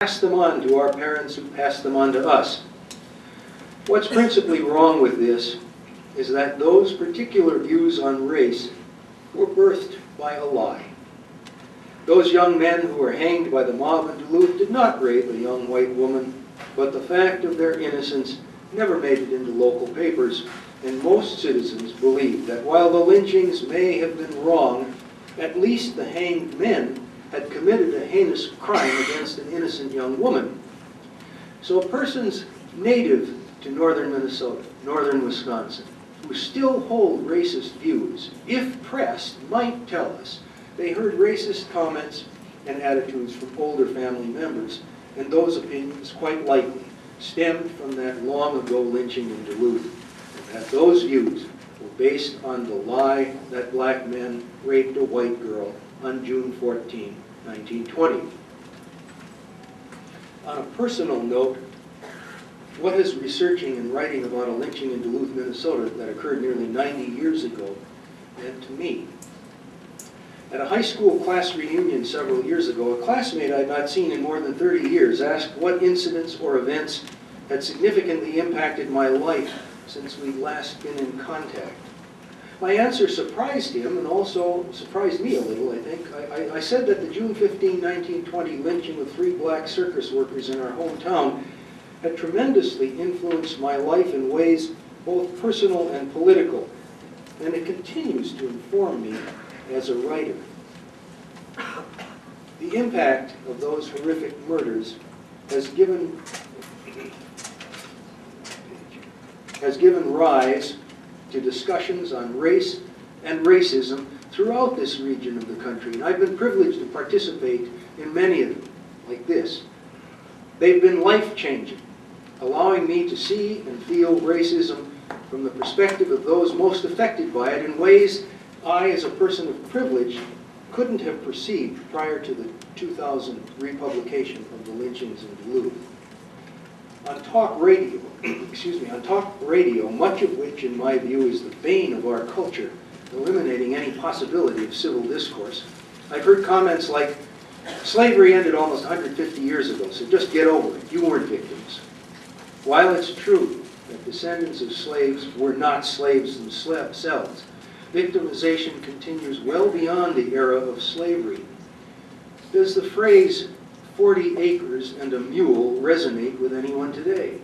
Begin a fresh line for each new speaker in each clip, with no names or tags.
pass them on to our parents who pass them on to us. What's principally wrong with this is that those particular views on race were birthed by a lie. Those young men who were hanged by the mob in Duluth did not rape a young white woman, but the fact of their innocence never made it into local papers, and most citizens believed that while the lynchings may have been wrong, at least the hanged men had committed a heinous crime against an innocent young woman. So persons native to northern Minnesota, northern Wisconsin, who still hold racist views, if pressed, might tell us they heard racist comments and attitudes from older family members, and those opinions quite likely stemmed from that long ago lynching in Duluth, and that those views were based on the lie that black men raped a white girl on June 14, 1920. On a personal note, what has researching and writing about a lynching in Duluth, Minnesota that occurred nearly 90 years ago meant to me? At a high school class reunion several years ago, a classmate I'd not seen in more than 30 years asked what incidents or events had significantly impacted my life since we'd last been in contact. My answer surprised him and also surprised me a little, I think. I said that the June 15, 1920 lynching of 3 black circus workers in our hometown had tremendously influenced my life in ways both personal and political, and it continues to inform me as a writer. The impact of those horrific murders has given rise to discussions on race and racism throughout this region of the country, and I've been privileged to participate in many of them, like this. They've been life-changing, allowing me to see and feel racism from the perspective of those most affected by it in ways I, as a person of privilege, couldn't have perceived prior to the 2000 republication of the lynchings in Duluth. On talk radio, much of which, in my view, is the bane of our culture, eliminating any possibility of civil discourse, I've heard comments like, "Slavery ended almost 150 years ago, so just get over it. You weren't victims." While it's true that descendants of slaves were not slaves themselves, victimization continues well beyond the era of slavery. Does the phrase 40 acres and a mule resonate with anyone today?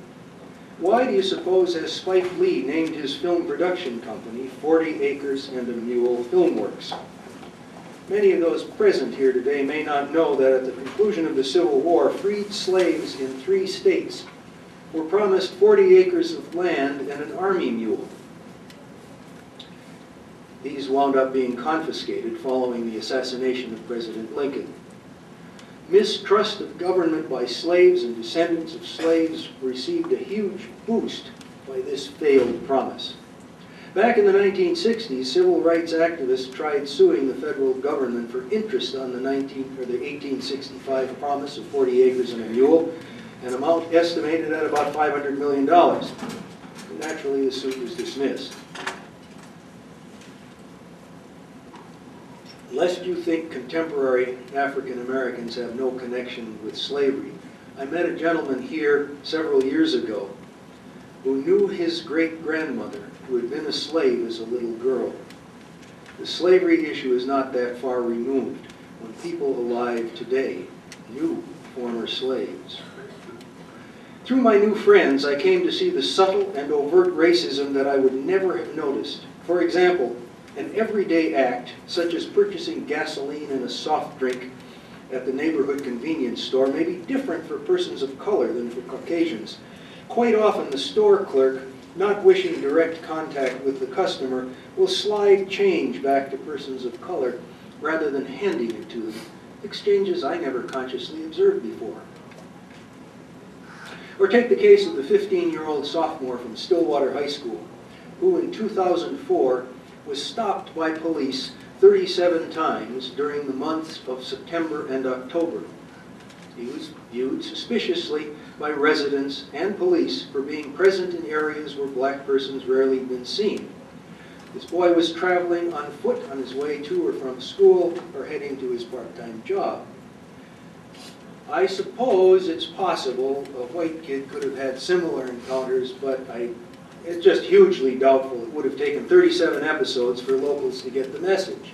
Why do you suppose has Spike Lee named his film production company 40 Acres and a Mule Filmworks? Many of those present here today may not know that at the conclusion of the Civil War, freed slaves in 3 states were promised 40 acres of land and an army mule. These wound up being confiscated following the assassination of President Lincoln. Mistrust of government by slaves and descendants of slaves received a huge boost by this failed promise. Back in the 1960s, civil rights activists tried suing the federal government for interest on the 1865 promise of 40 acres and a mule, an amount estimated at about $500 million. Naturally, the suit was dismissed. Lest you think contemporary African Americans have no connection with slavery, I met a gentleman here several years ago who knew his great-grandmother, who had been a slave as a little girl. The slavery issue is not that far removed when people alive today knew former slaves. Through my new friends, I came to see the subtle and overt racism that I would never have noticed. For example, an everyday act, such as purchasing gasoline and a soft drink at the neighborhood convenience store, may be different for persons of color than for Caucasians. Quite often, the store clerk, not wishing direct contact with the customer, will slide change back to persons of color rather than handing it to them, exchanges I never consciously observed before. Or take the case of the 15-year-old sophomore from Stillwater High School, who in 2004 was stopped by police 37 times during the months of September and October. He was viewed suspiciously by residents and police for being present in areas where black persons rarely been seen. This boy was traveling on foot on his way to or from school or heading to his part-time job. I suppose it's possible a white kid could have had similar encounters, but it's just hugely doubtful. It would have taken 37 episodes for locals to get the message.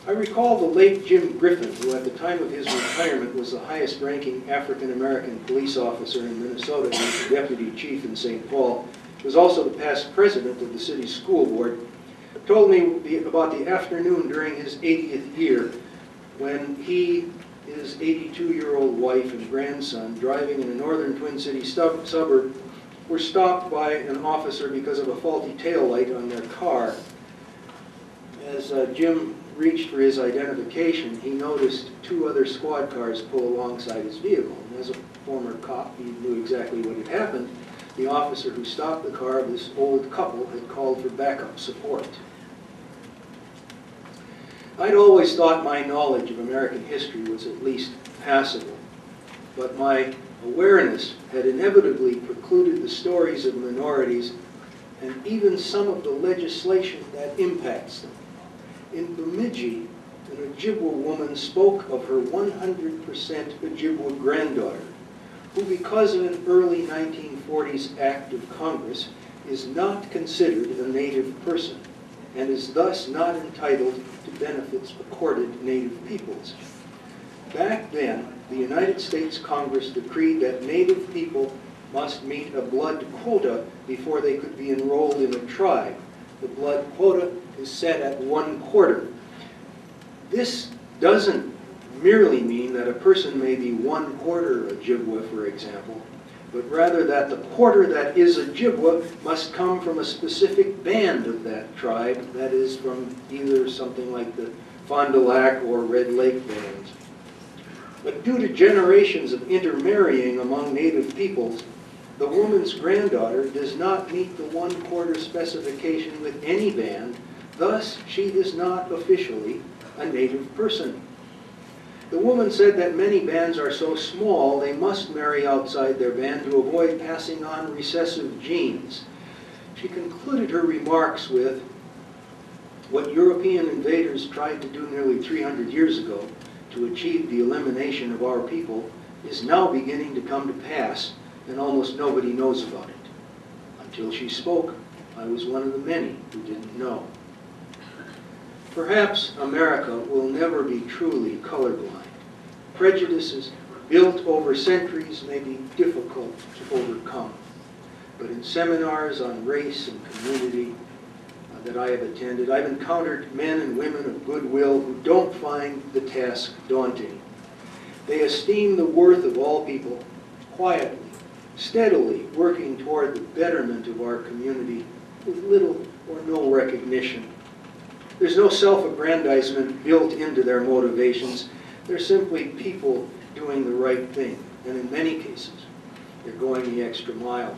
I recall the late Jim Griffin, who at the time of his retirement was the highest-ranking African-American police officer in Minnesota and was the deputy chief in St. Paul. He was also the past president of the city's school board. Told me about the afternoon during his 80th year when he, his 82-year-old wife and grandson, driving in a northern Twin Cities suburb, were stopped by an officer because of a faulty taillight on their car. As Jim reached for his identification, he noticed two other squad cars pull alongside his vehicle. And as a former cop, he knew exactly what had happened. The officer who stopped the car of this old couple had called for backup support. I'd always thought my knowledge of American history was at least passable, but my awareness had inevitably precluded the stories of minorities and even some of the legislation that impacts them. In Bemidji, an Ojibwa woman spoke of her 100% Ojibwa granddaughter, who because of an early 1940s act of Congress is not considered a Native person and is thus not entitled to benefits accorded Native peoples. Back then, the United States Congress decreed that Native people must meet a blood quota before they could be enrolled in a tribe. The blood quota is set at 1/4. This doesn't merely mean that a person may be 1/4 Ojibwa, for example, but rather that the quarter that is Ojibwa must come from a specific band of that tribe, that is from either something like the Fond du Lac or Red Lake bands. But due to generations of intermarrying among Native peoples, the woman's granddaughter does not meet the 1/4 specification with any band, thus she is not officially a Native person. The woman said that many bands are so small they must marry outside their band to avoid passing on recessive genes. She concluded her remarks with, "What European invaders tried to do nearly 300 years ago to achieve the elimination of our people is now beginning to come to pass, and almost nobody knows about it." Until she spoke, I was one of the many who didn't know. Perhaps America will never be truly colorblind. Prejudices built over centuries may be difficult to overcome. But in seminars on race and community that I have attended, I've encountered men and women of goodwill who don't find the task daunting. They esteem the worth of all people, quietly, steadily working toward the betterment of our community with little or no recognition. There's no self-aggrandizement built into their motivations. They're simply people doing the right thing, and in many cases, they're going the extra mile.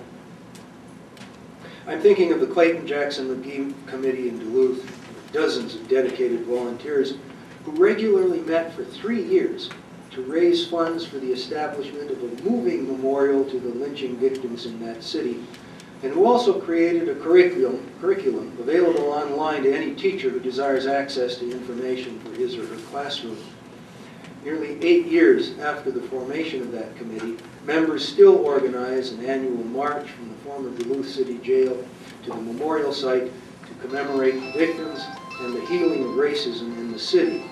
I'm thinking of the Clayton Jackson McGee Committee in Duluth, dozens of dedicated volunteers who regularly met for 3 years to raise funds for the establishment of a moving memorial to the lynching victims in that city, and who also created a curriculum available online to any teacher who desires access to information for his or her classroom. Nearly 8 years after the formation of that committee, members still organize an annual march from the former Duluth City Jail to the memorial site to commemorate the victims and the healing of racism in the city.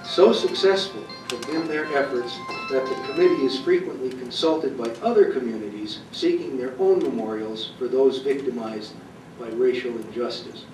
So successful have been their efforts that the committee is frequently consulted by other communities seeking their own memorials for those victimized by racial injustice.